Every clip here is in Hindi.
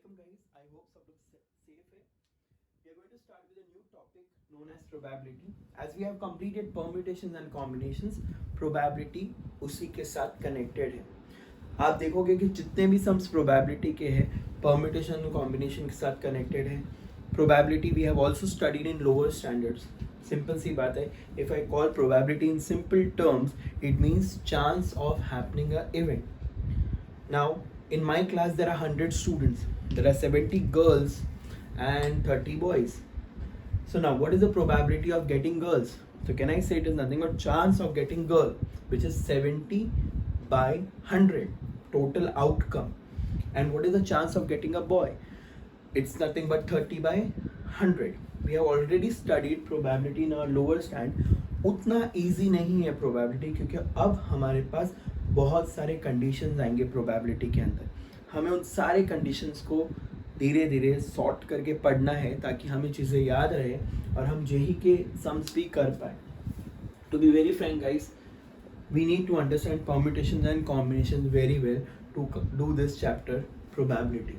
welcome guys. I hope सब लोग safe है. We are going to start with a new topic known as probability. As we have completed permutations and combinations, probability उसी के साथ connected है. आप देखोगे कि जितने भी sums probability के हैं, permutation and combination के साथ connected है. Probability we have also studied in lower standards. Simple सी बात है. If I call probability in simple terms, it means chance of happening a event. Now, in my class there are 100 students. There are 70 girls and 30 boys. So now what is the probability of getting girls? So can I say it is nothing but chance of getting girl, which is 70 by 100 total outcome. And what is the chance of getting a boy? It's nothing but 30 by 100. We have already studied probability in our lower stand. उतना easy नहीं है probability, क्योंकि अब हमारे पास बहुत सारे कंडीशंस आएंगे probability के अंदर. हमें उन सारे कंडीशंस को धीरे धीरे सॉर्ट करके पढ़ना है ताकि हमें चीज़ें याद रहे और हम जेई के सम्स भी कर पाए. To be very frank guys, we need to understand permutations and combinations very well to do this chapter probability.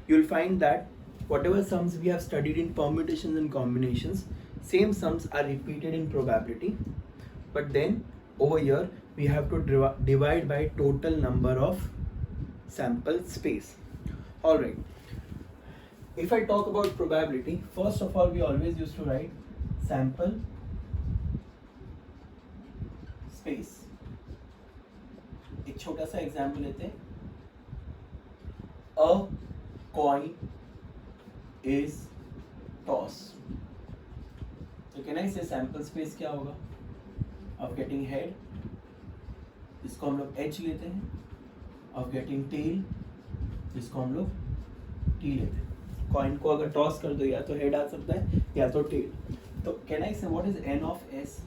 You'll find that whatever sums we have studied in permutations and combinations, same sums are repeated in probability, but then over here we have to divide by total number of sample space. All right, if I talk about probability, first of all we always used to write sample space. एक छोटा सा एग्जाम्पल लेते हैं. A coin is tossed. So can I say sample space क्या होगा of getting head? इसको हम लोग H लेते हैं. of getting tail, जिसको हम लोग T लेते हैं. कॉइन को अगर टॉस कर दो या तो हेड आ सकता है या तो टेल. तो कैन आई से what is n of s?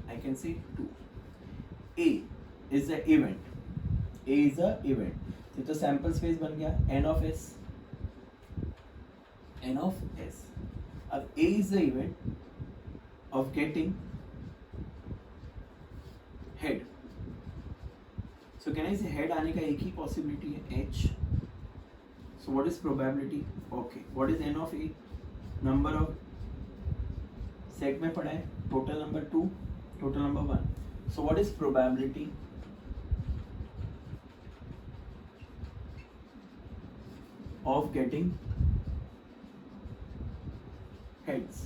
I can say 2. a is the event. a is a event. तो सैंपल स्पेस बन गया n of s. n of s. अब a is the event of getting head. So can I से हेड आने का एक ही पॉसिबिलिटी है, h. So what is probability? Okay. What is n of a? Number of set में पढ़ा है. Total number 2, total number 1. So what is probability of getting heads?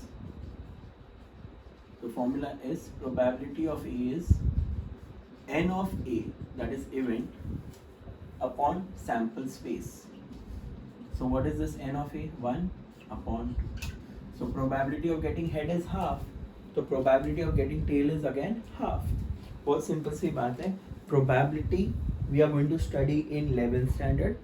The formula is probability of a is n of a, that is event, upon sample space. So what is this n of a? 1 upon 2. So probability of getting head is half. So probability of getting tail is again half. बहुत simple सी बात है. Probability we are going to study in 11th standard,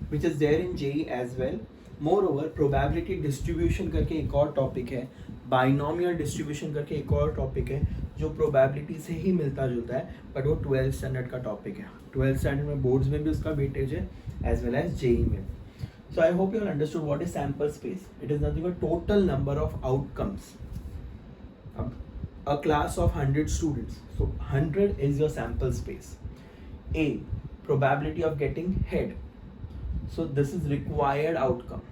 which is there in JEE as well. Moreover, probability distribution करके एक और topic है. Binomial distribution करके एक और topic है जो probability से ही मिलता जुलता है, but वो 12th standard का topic है. 12th standard में boards में भी उसका weightage है as well as JEE में. So I hope you all understood what is sample space. It is nothing but total number of outcomes. A class of 100 students. So 100 is your sample space. A, probability of getting head. So this is required outcome.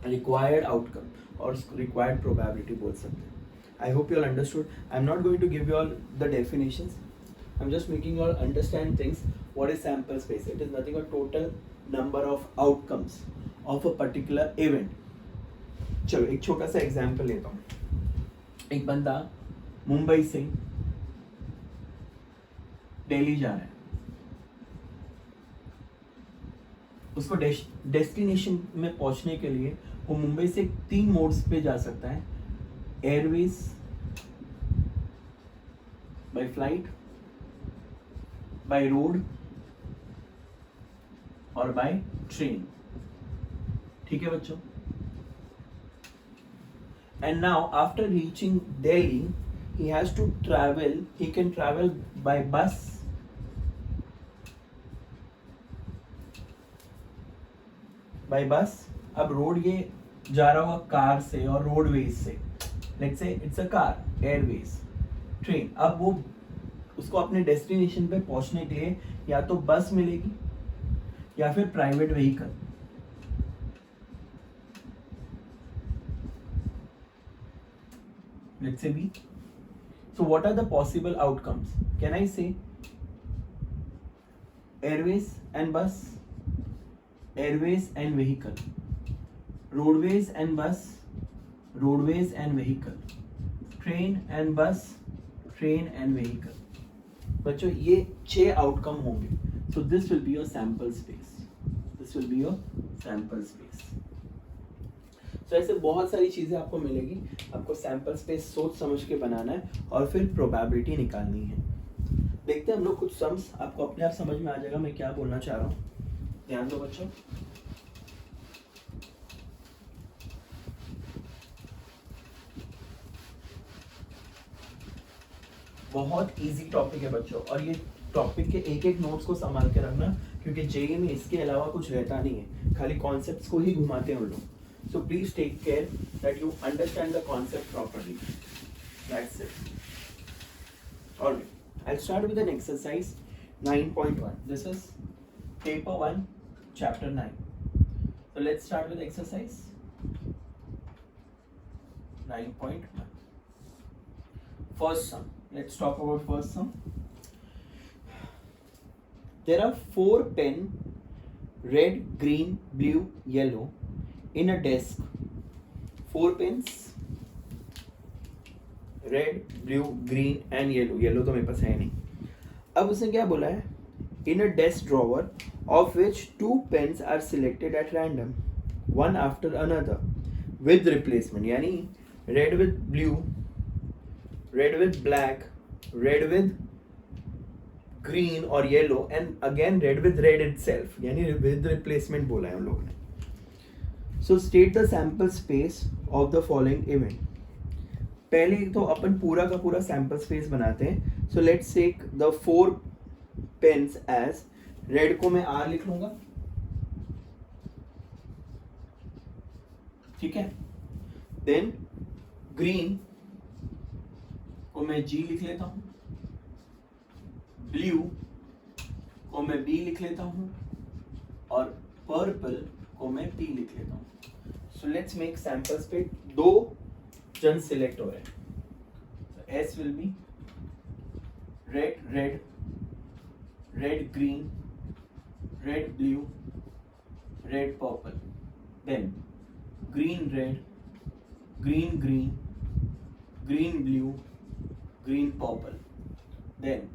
Required outcome or required probability बोल सकते हैं. I hope you all understood. I'm not going to give you all the definitions. I'm just making you all understand things. What is sample space? It is nothing but total number of outcomes of a particular event. चलो एक छोटा सा एग्जाम्पल लेता हूँ. एक बंदा मुंबई से दिल्ली जा रहा है. उसको डेस्टिनेशन में पहुंचने के लिए वो मुंबई से 3 मोड्स पे जा सकता है. Airways, by flight, by road और बाय ट्रेन. ठीक है बच्चों. And now after reaching Delhi he has to travel. He can travel by bus, अब रोड ये जा रहा होगा कार से और रोडवेज से. Let's say it's a car, Airways, train. अब वो उसको अपने डेस्टिनेशन पे पहुंचने के लिए या तो बस मिलेगी या फिर private vehicle. let's say B. So what are the possible outcomes? Can I say airways and bus, airways and vehicle, roadways and bus, roadways and vehicle, train and bus, train and vehicle. बच्चों ये 6 आउटकम होंगे. So this will be your sample space. This will be your sample space. So ऐसे बहुत सारी चीज़ें आपको मिलेगी. आपको सैम्पल स्पेस सोच समझ के बनाना है और फिर प्रोबेबिलिटी निकालनी है. देखते हैं हम लोग कुछ सम्स. आपको अपने आप समझ में आ जाएगा मैं क्या बोलना चाह रहा हूँ. ध्यान दो बच्चों. बहुत इजी टॉपिक है बच्चों और ये टॉपिक के एक एक नोट्स को संभाल के रखना क्योंकि जेईई में इसके अलावा कुछ रहता नहीं है. खाली कॉन्सेप्ट्स को ही घुमाते हैं हम लोग. So please take care that you understand the concept properly. That's it. Alright, I'll start with an exercise 9.1. This is paper 1, chapter 9. So let's start with exercise 9.1. First sum. Let's talk about first sum. There are 4 pens, red, green, blue, yellow, in a desk. 4 pens, red, blue, green and yellow. Yellow तो मेरे पास है नहीं. अब उसने क्या बोला है? In a desk drawer of which 2 pens are selected at random, one after another, with replacement. यानी red with blue, red with black, red with green और yellow and again red with red itself. यानी with replacement बोला है हम लोगों ने. So state the sample space of the following event. पहले तो अपन पूरा का पूरा sample space बनाते हैं. So let's take the 4 pens as red को मैं R लिख लूंगा. ठीक है. Then green को मैं G लिख लेता हूँ. Blue को मैं B लिख लेता हूँ और purple को मैं P लिख लेता हूँ. So let's make sample space. 2 जन select हो रहे हैं. So S will be red, red, red, green, red, blue, red, purple. Then green, red, green, green, green, blue, green, purple. Then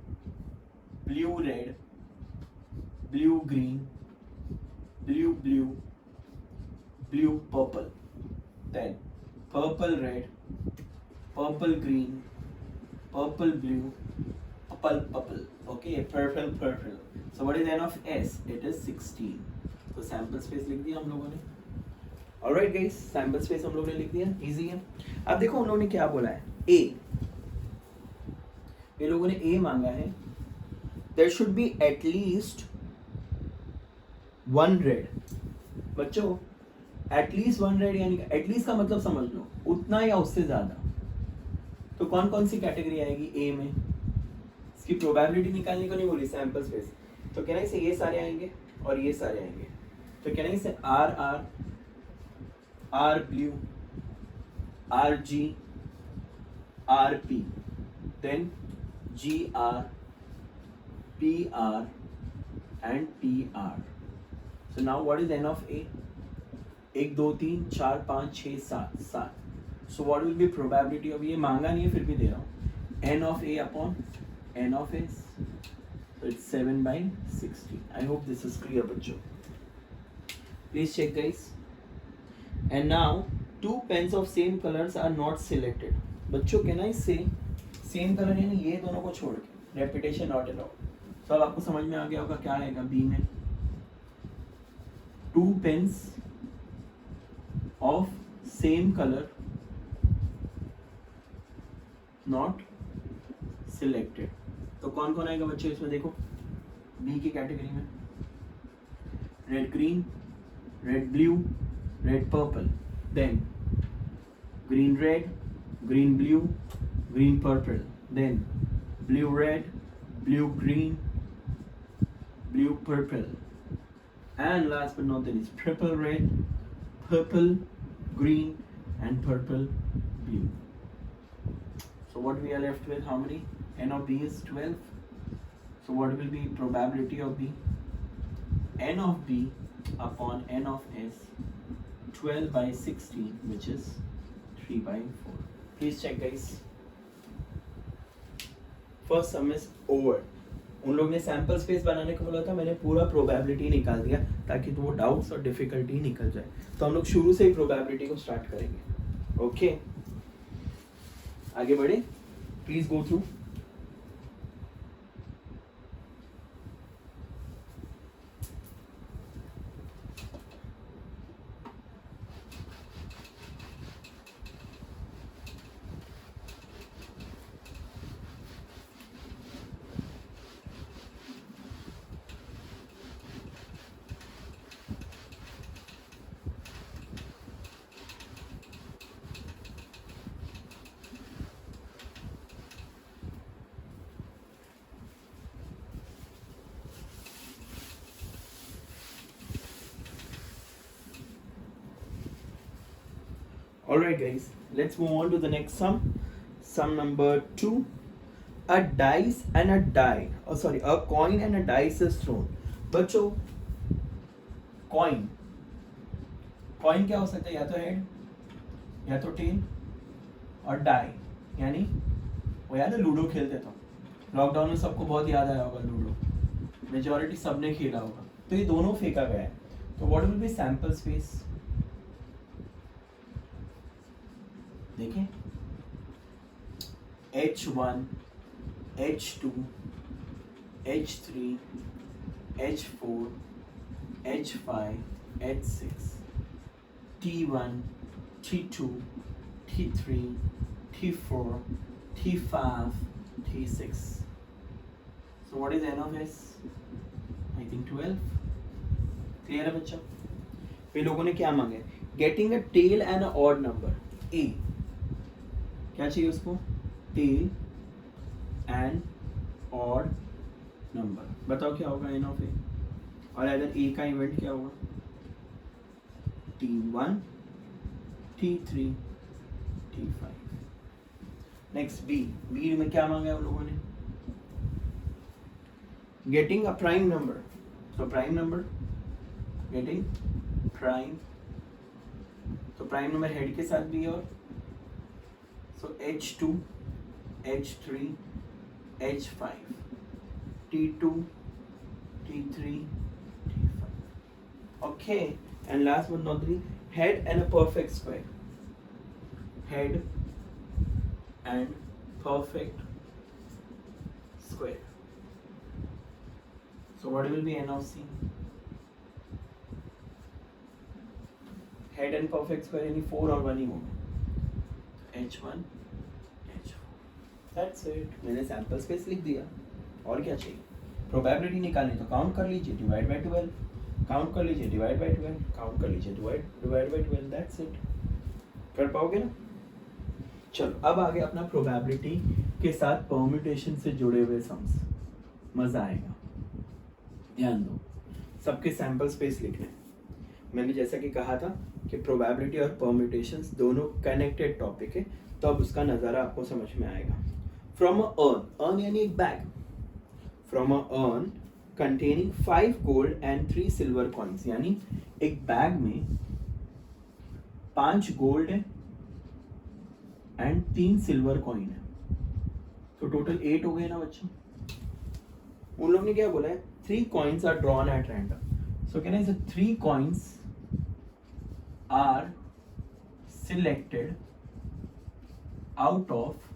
blue, red, blue, green, blue, blue, blue, purple. Then purple, red, purple, green, purple, blue, purple, purple. Okay, purple, purple. So what is n of S? It is 16. तो sample space लिख दिया हम लोगों ने. Alright guys, sample space हम लोगों ने लिख दिया. Easy है. अब देखो उन लोगों ने क्या बोला है. A. ये लोगों ने A मांगा है. There should be at least 1 red. बच्चों एटलीस्ट 1 रेड यानी एटलीस्ट का मतलब समझ लो उतना या उससे ज्यादा. तो कौन कौन सी कैटेगरी आएगी ए में? इसकी प्रोबेबिलिटी निकालने को नहीं बोली सैंपल स्पेस. तो कहना इसे ये सारे आएंगे और ये सारे आएंगे. तो कहना इसे R R, R blue, R G, R P, then G R, P R and P R. So now what is N of A? 1 2 3 4 5 6 7 7. So what will be probability of ये मांगा नहीं है फिर भी दे रहा हूँ. n of a upon n of s. So it's 7/60. I hope this is clear बच्चों. Please check guys. And now 2 pens of same colors are not selected. बच्चों can I say same color यानी ये दोनों को छोड़ के repetition not allowed. So अब आपको समझ में आ गया होगा क्या आएगा B में. 2 pens of same color not selected. तो कौन कौन आएगा बच्चों इसमें? देखो बी की कैटेगरी में red green, red blue, red purple, then green red, green blue, green purple, then blue red, blue green, blue purple, and last but not least purple red, purple green and purple blue. So what we are left with, how many? N of B is 12. So what will be probability of B? N of B upon N of S, 12 by 16, which is 3 by 4. Please check guys. First sum is over. उन लोग ने सैम्पल स्पेस बनाने को बोला था, मैंने पूरा प्रोबेबिलिटी निकाल दिया ताकि तो वो डाउट्स और डिफिकल्टी निकल जाए. तो हम लोग शुरू से ही प्रोबेबिलिटी को स्टार्ट करेंगे. ओके, आगे बढ़े. Please go through. Alright guys, let's move on to the next sum. Sum number 2. A dice and a die, a coin and a dice is thrown. बच्चों, coin क्या हो सकता है? या तो हेड, या तो टेल, और डाई यानी वो याद है लूडो खेलते थे. लॉकडाउन में सबको बहुत याद आया होगा लूडो. मेजॉरिटी सबने खेला होगा. तो ये दोनों फेंका गया है. तो what will be sample space? देखें, H1, H2, H3, H4, H5, H6, T1, T2, T3, T4, T5, T6. So what is N of S? I think 12. Clear है बच्चा? फिर लोगों ने क्या मांगे? Getting a tail and an odd number. A. क्या चाहिए उसको? Tail and odd number. बताओ क्या होगा एन ऑफ ए. और अगर ए का इवेंट क्या होगा? T1, T3, T5. Next B. B में क्या मांगा है उन लोगों ने? Getting a prime number. तो प्राइम नंबर, गेटिंग प्राइम. तो प्राइम नंबर हेड के साथ भी. और so H2, H3, H5, T2, T3, T5. Okay, and last but not least, head and a perfect square. Head and perfect square. So what will be N of C? Head and perfect square यानी 4 और 1 ही होगा. H1, H4. That's it. मैंने सैम्पल स्पेस लिख दिया. और क्या चाहिए? प्रोबेबिलिटी निकालनी तो काउंट कर लीजिए, डिवाइड बाय 12. काउंट कर लीजिए, डिवाइड बाय 12. काउंट कर लीजिए, डिवाइड बाय 12. That's it. कर पाओगे ना? चलो अब आगे अपना प्रोबेबिलिटी के साथ परम्यूटेशन से जुड़े हुए सम्स. मजा आएगा. ध्यान दो, सबके सैम्पल स्पेस लिखने. मैंने जैसा कि कहा था कि प्रोबेबिलिटी और परम्यूटेशंस दोनों कनेक्टेड टॉपिक है, तो अब उसका नज़ारा आपको समझ में आएगा. फ्रॉम अ अर्न यानी एक bag. From a earn containing 5 gold and 3 silver coins, यानी एक बैग में 5 गोल्ड है एंड 3 सिल्वर कॉइन है. तो टोटल 8 हो गए ना बच्चों. उन लोग ने क्या बोला है? 3 coins are drawn at random. So can I say 3 coins are selected out of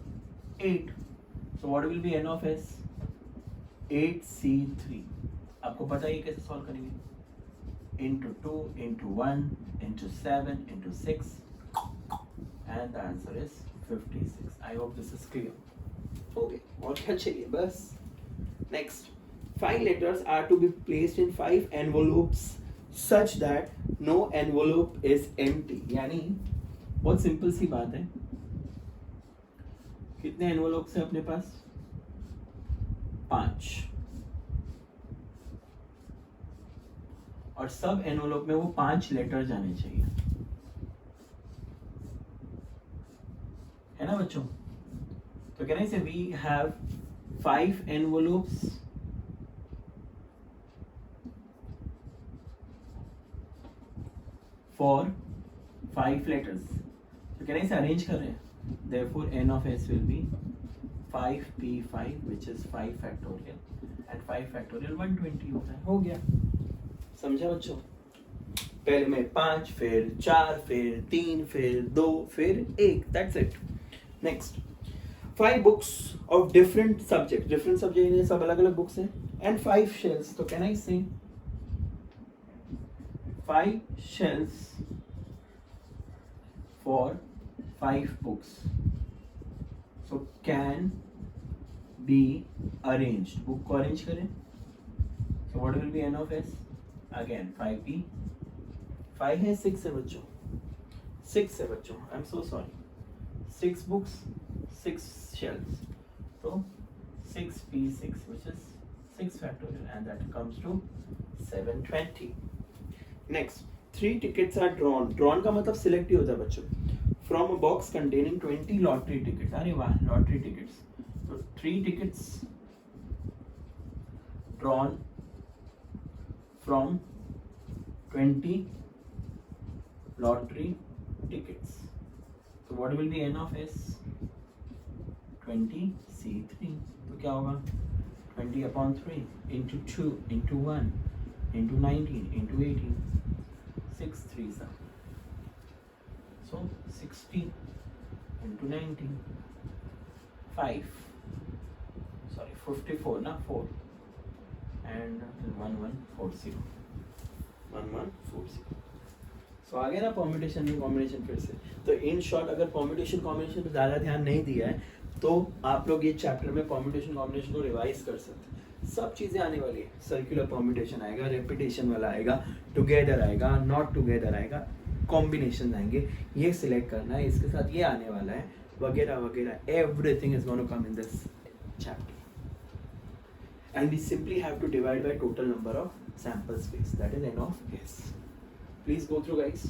8. So what will be N of S? 8C3. आपको पता है कैसे सॉल्व करेंगे? Into 2, into 1, into 7, into 6, and the answer is 56. I hope this is clear. Okay, और क्या चाहिए? बस. Next. 5 letters are to be placed in 5 envelopes such that no envelope is empty. यानी बहुत सिंपल सी बात है. कितने एनवलप्स हैं अपने पास? 5. और सब एनवलप में वो 5 लेटर जाने चाहिए, है ना बच्चों? can I say we have 5 envelopes for 5 letters. So can I say arrange कर रहे हैं? Therefore n of s will be 5p5 which is 5 factorial and 5 factorial 120 होता है. हो गया. समझा बच्चों? पहले में 5 फिर 4 फिर 3 फिर 2 फिर 1. That's it. Next. 5 books of different subjects. Different subjects ये सब अलग अलग books हैं. And 5 shells. तो can I say 5 shells for 5 books. So can be arranged. Book को arrange करें. So what will be n of s? Again 5p. 5 है 6 है बच्चों. 6 है बच्चों. I'm so sorry. 6 books, 6 shells. So 6p6 which is 6 factorial and that comes to 720. Next, 3 tickets are drawn. Drawn का मतलब select ही होता है बच्चों. From a box containing 20 lottery tickets. अरे वाह, lottery tickets. So 3 tickets drawn from 20 lottery tickets. So what will be n of s? 20 c3. तो क्या होगा? 20 upon 3 into 2 into 1 into 19 into 18. 6 3s are. So 60 into 19. 5. Sorry, 54 na 4. And 1140. 1140. So आ गया ना परम्यूटेशन में कॉम्बिनेशन फिर से. तो इन शॉर्ट अगर परम्यूटेशन कॉम्बिनेशन पे ज़्यादा ध्यान नहीं दिया है तो आप लोग ये चैप्टर में परम्यूटेशन कॉम्बिनेशन को रिवाइज कर सकते हैं. सब चीज़ें आने वाली है. सर्कुलर परम्यूटेशन आएगा, रेपिटेशन वाला आएगा, टुगेदर आएगा, नॉट टुगेदर आएगा, कॉम्बिनेशन आएंगे. ये सिलेक्ट करना है, इसके साथ ये आने वाला है, वगैरह वगैरह. Everything is gonna come in this chapter. And we simply have to divide by total number of sample space. That is n of s. Please go through, guys.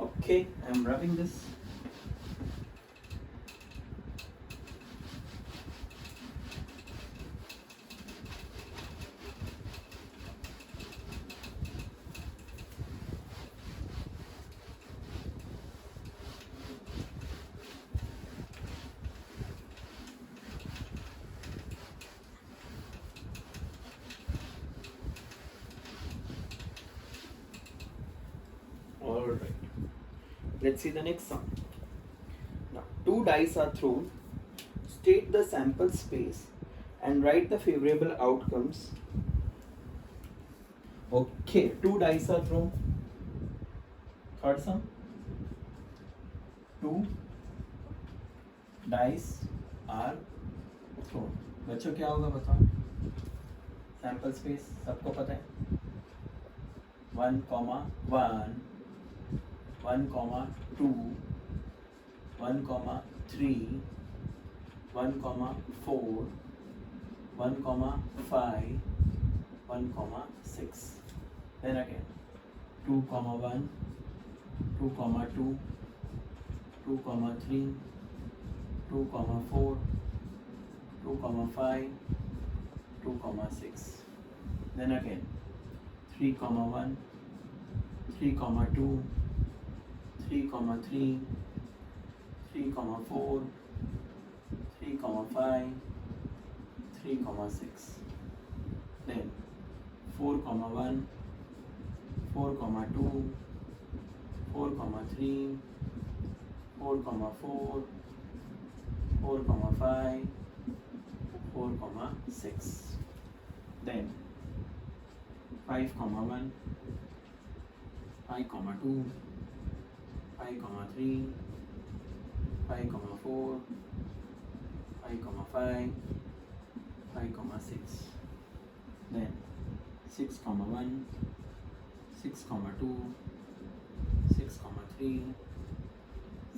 Okay, I'm rubbing this. Alright, let's see the next sum. Now, 2 dice are thrown. State the sample space and write the favorable outcomes. Okay, 2 dice are thrown. Third sum. 2 dice are thrown. बच्चों क्या होगा बताओ? सैम्पल स्पेस सबको पता है. 1, 1 1, 2 1, 3 1, 4 1, 5 1, 6. Then again 2, 1 2, 2 2, 3 2, 4 2, 5 2, 6. Then again 3, 1 3, 2 3, 3 3, 4 3, 5 3, 6. Then 4, 1 4, 2 4, 3 4, 4 4, 5 4, 6. Then 5, 1 5, 2 5, 3 5, 4 5, 5 5, 6. Then 6, 1 6, 2 6, 3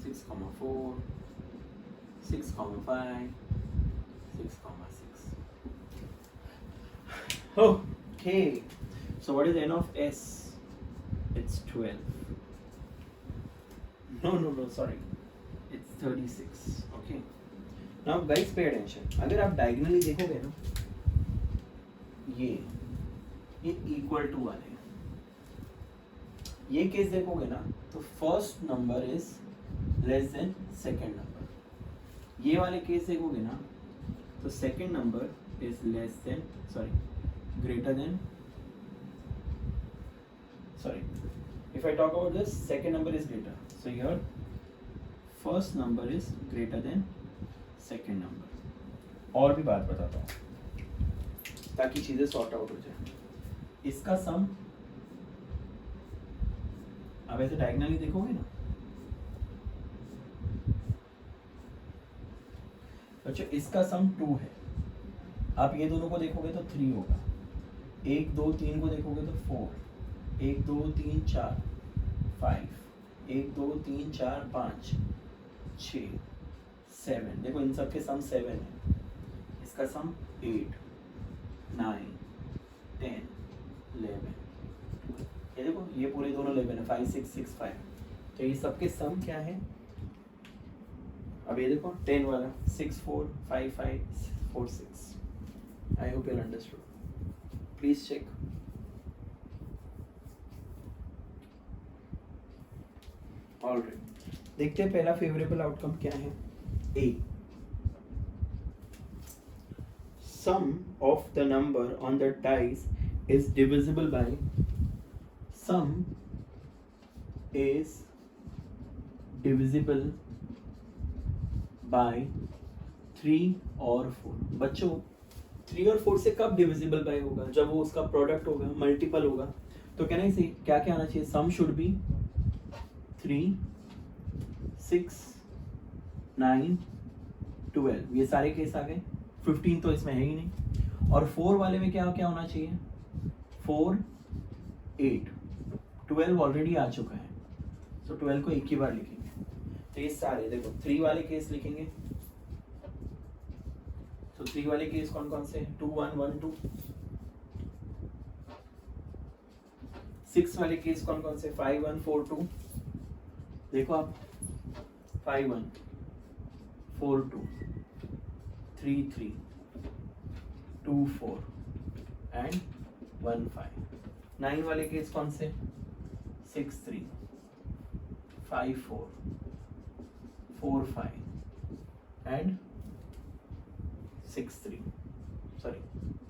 6, 4 6, 5 6, 6. Okay. So what is n of s? It's 12. No, sorry. It's 36. Okay. Now guys pay attention. अगर आप diagonally देखोगे ना, ये equal to वाले, ये केस देखोगे ना, तो first number is less than second number. ये वाले केस देखोगे ना, तो second number is less than greater than if I talk about this, second number is greater. So here first number is greater than second number. और भी बात बताता हूँ ताकि चीजें सॉर्ट आउट हो जाए. इसका सम अब ऐसे डायगोनली देखोगे ना, अच्छा इसका सम 2 है. आप ये दोनों को देखोगे तो 3 होगा. 1 2 3 को देखोगे तो 4. 1 2 3 4 5. 1 2 3 4 5 6 7. देखो इन सब के सम 7 है. इसका सम 8 9 10 11. ये देखो ये पूरे दोनों 11 है. 5 6 6 5. तो ये सबके सम क्या है? अब ये देखो 10 वाला 6 4 5 5 4 6. I hope you understood. Please check. Alright. देखते हैं पहला फेवरेबल आउटकम क्या है. A. Sum of the number on the dice is divisible by sum is divisible by 3 और 4. बच्चों 3 और 4 से कब डिविजिबल बाय होगा? जब वो उसका प्रोडक्ट होगा, मल्टीपल होगा. तो कहना इसे क्या क्या आना चाहिए? Sum should be 3 6 9 12. ये सारे केस आ गए. 15 तो इसमें है ही नहीं. और 4 वाले में क्या क्या होना चाहिए? 4 8 12 ऑलरेडी आ चुका है. तो 12 को एक ही बार लिखेंगे. तो ये सारे देखो 3 वाले केस लिखेंगे. तो 3 वाले केस कौन कौन से? 2 1 1 2. 6 वाले केस कौन कौन से? 5 1 4 2. देखो आप 5 1 4 2 3 3 2 4 एंड 1 5. 9 वाले केस कौन से? 6 3 5 4 4 5 एंड 6 3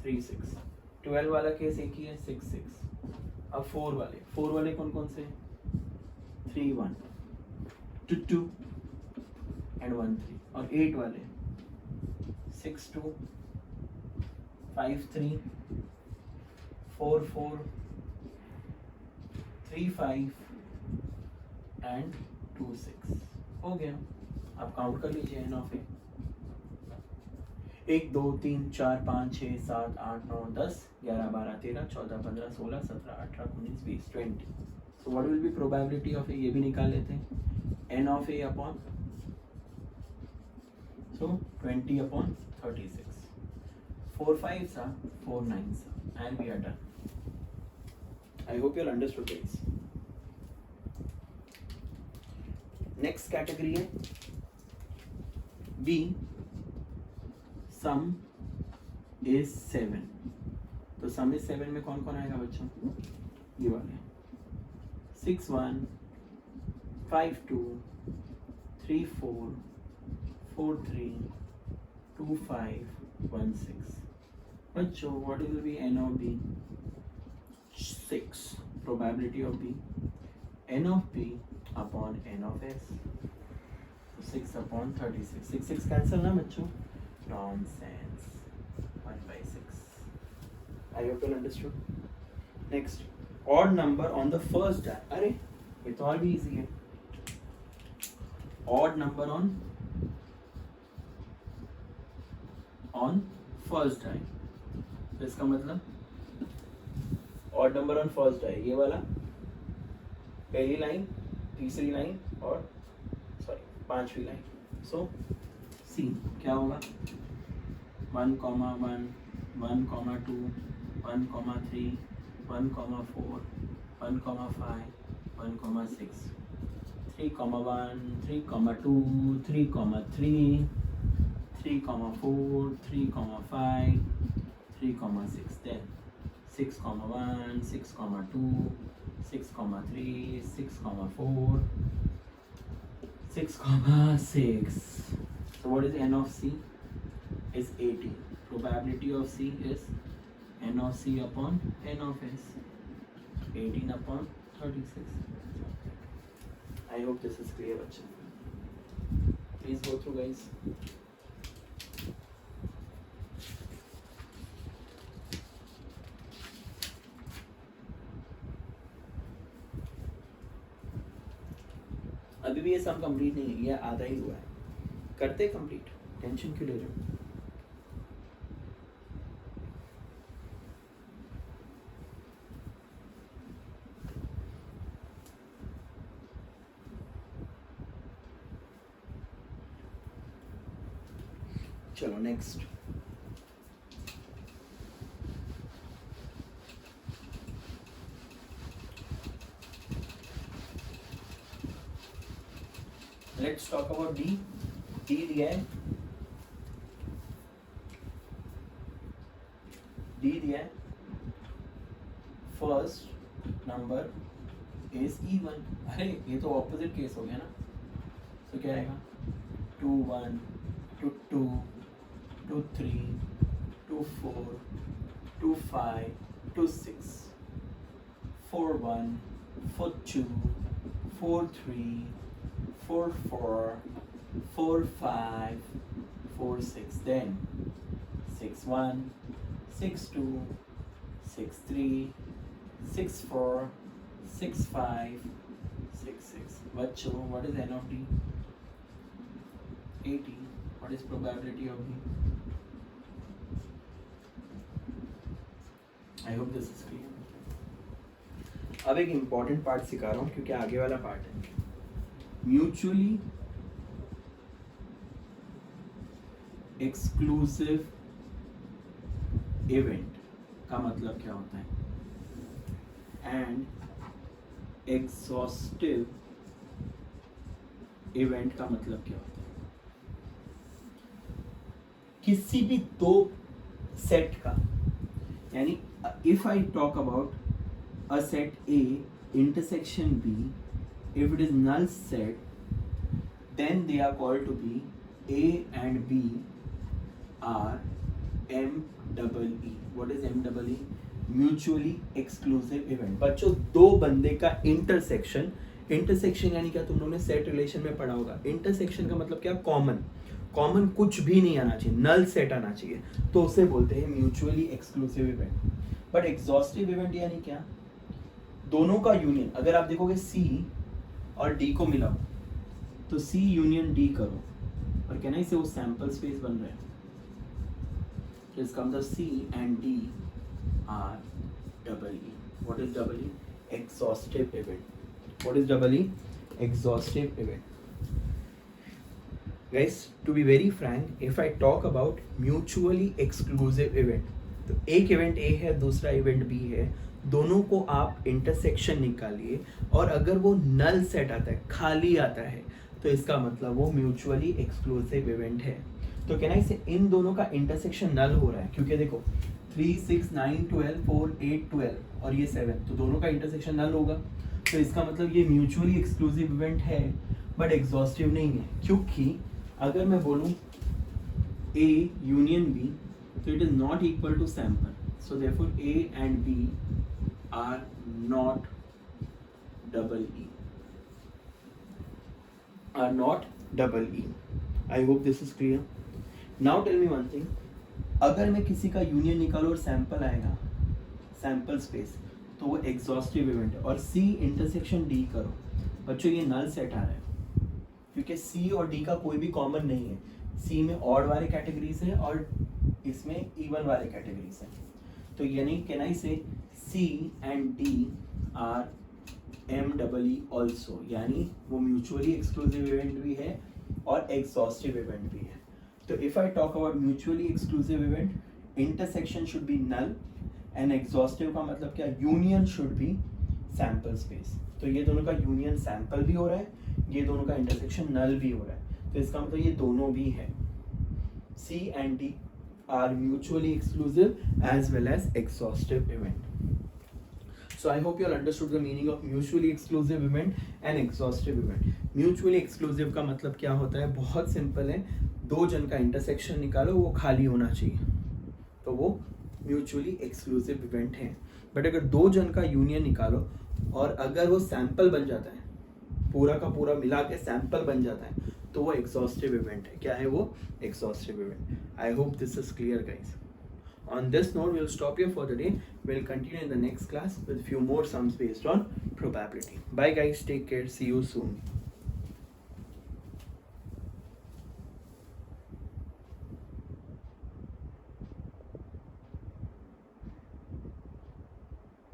3 6. 12 वाला केस एक ही है 6 6. अब 4 वाले कौन कौन से? 3 1 2 2 एंड 1 3. और 8 वाले 6 2 5 3 4 4 3 5 एंड 2 6. हो गया. आप काउंट कर लीजिए N of A. 1 2 3 4 5 6 7 8 9 10 11 12 13 14 15 16 17 18 19 20 20. So what will be probability of a? ये भी निकाल लेते हैं. n of a upon so 20 upon 36. 4 5s are 4 9s are, and we are done. I hope you all understood this. Next category है B. Sum is 7. तो sum is 7 में कौन कौन आएगा बच्चों? ये वाले 6 1 5 2 3 4 4 3 2 5 1 6. बच्चों what will be n of B? 6. Probability of B n of B upon n of S. 6 upon 36. 6 6 cancel ना बच्चों? Nonsense. 1 by 6. I hope you understood. Next, odd number on the first die. अरे ये तो और भी easy है. Odd number on first die. तो इसका मतलब odd number on first die. ये वाला पहली लाइन, तीसरी लाइन और पांचवी लाइन. So C क्या होगा? 1 1 1 2 1,3, 1,4, 1,5, 1,6, 3,1, 3,2, 3,3, 3,4, 3,5, 3,6, then 6,1, 6,2, 6,3, 6,4, 6,6. So what is n of c? Is 18. Probability of c is n of c upon n of s. 18 upon 36. I hope this is clear, bachcha. Please go through, guys. अभी भी ये सम कंप्लीट नहीं है, ये आधा ही हुआ है. करते कंप्लीट, टेंशन क्यों ले रहे हो? चलो next. Let's talk about D. D दिया है, डी दिया है. First number is even. अरे ये तो ऑपोजिट केस हो गया ना. तो क्या रहेगा? 2 1 2 2 2 3 2 4 2 5 2 6 4 1 4 2 4 3 4 4 4 5 4 6, then 6 1 6 2 6 3 6 4 6 5 6 6. बच्चों, what is n of d? 80. What is probability of d? I hope this is clear. अब एक इम्पॉर्टेंट पार्ट सिखा रहा हूँ क्योंकि आगे वाला पार्ट है. म्यूचुअली एक्सक्लूसिव इवेंट का मतलब क्या होता है? एंड एग्जॉस्टिव इवेंट का मतलब क्या होता है? किसी भी दो सेट का, यानी if I talk about a set A intersection B, if it is null set, then they are called to be A and B are MEE. What is MEE? Mutually exclusive event. बच्चों, दो बंदे का इंटरसेक्शन. इंटरसेक्शन यानी क्या? तुम लोगों ने सेट रिलेशन में पढ़ा होगा. इंटरसेक्शन का मतलब क्या? कॉमन. कॉमन कुछ भी नहीं आना चाहिए, नल सेट आना चाहिए, तो उसे बोलते हैं mutually exclusive event. But exhaustive event यानी क्या? दोनों का यूनियन. अगर आप देखोगे C और D को मिलाओ तो C यूनियन D करो, और कहना इसे वो सैंपल स्पेस बन रहा है. तो इसका मतलब C and D are double E. What is double E? Exhaustive event. What is double E? Exhaustive event. Guys, to be very frank, if I talk about mutually exclusive event, तो एक इवेंट A है, दूसरा इवेंट B है, दोनों को आप इंटरसेक्शन निकालिए, और अगर वो नल सेट आता है, खाली आता है, तो इसका मतलब वो म्यूचुअली एक्सक्लूसिव इवेंट है. तो कहना इसे इन दोनों का इंटरसेक्शन नल हो रहा है, क्योंकि देखो 3 6 9 12 4 8 12 और ये 7, तो दोनों का इंटरसेक्शन नल होगा. तो इसका मतलब ये म्यूचुअली एक्सक्लूसिव इवेंट है, बट एग्जॉस्टिव नहीं है. क्योंकि अगर मैं बोलूँ A यूनियन B, तो it is not equal to sample. So therefore A and B are not double E. Are not double E. I hope this is clear. Now tell me one thing. अगर मैं किसी का यूनियन निकालूं और सैंपल आएगा, सैंपल स्पेस, तो वो एग्जॉस्टिव इवेंट है. और C इंटरसेक्शन D करो, बच्चों ये नल सेट आ रहा है, क्योंकि C और D का कोई भी कॉमन नहीं है. C में ऑड वाले कैटेगरीज है और इसमें इवन वाले कैटेगरीज है. तो यानी कहना इसे C and D are MEE also, यानी वो म्यूचुअली एक्सक्लूसिव इवेंट भी है और एग्जॉस्टिव इवेंट भी है. तो if I talk about mutually exclusive event, intersection should be null and exhaustive का मतलब क्या, union should be sample space. तो ये दोनों का यूनियन सैंपल भी हो रहा है, ये दोनों का इंटरसेक्शन नल भी हो रहा है, तो इसका मतलब ये दोनों भी है। C and D are mutually exclusive as well as exhaustive event. So I hope you all understood the meaning of mutually exclusive event and exhaustive event. Mutually exclusive का मतलब क्या होता है, बहुत सिंपल है, दो जन का इंटरसेक्शन निकालो, वो खाली होना चाहिए, तो वो म्यूचुअली एक्सक्लूसिव इवेंट है। बट अगर दो जन का यूनियन निकालो और अगर वो सैंपल बन जाता है, पूरा का पूरा मिला के सैंपल बन जाता है, तो वो एग्जॉस्टिव इवेंट है। क्या है वो, exhaustive event. I hope this is clear guys. On this note, we'll stop here for the day. We'll continue in the next class with few more sums based on probability. Bye guys, take care, see you soon.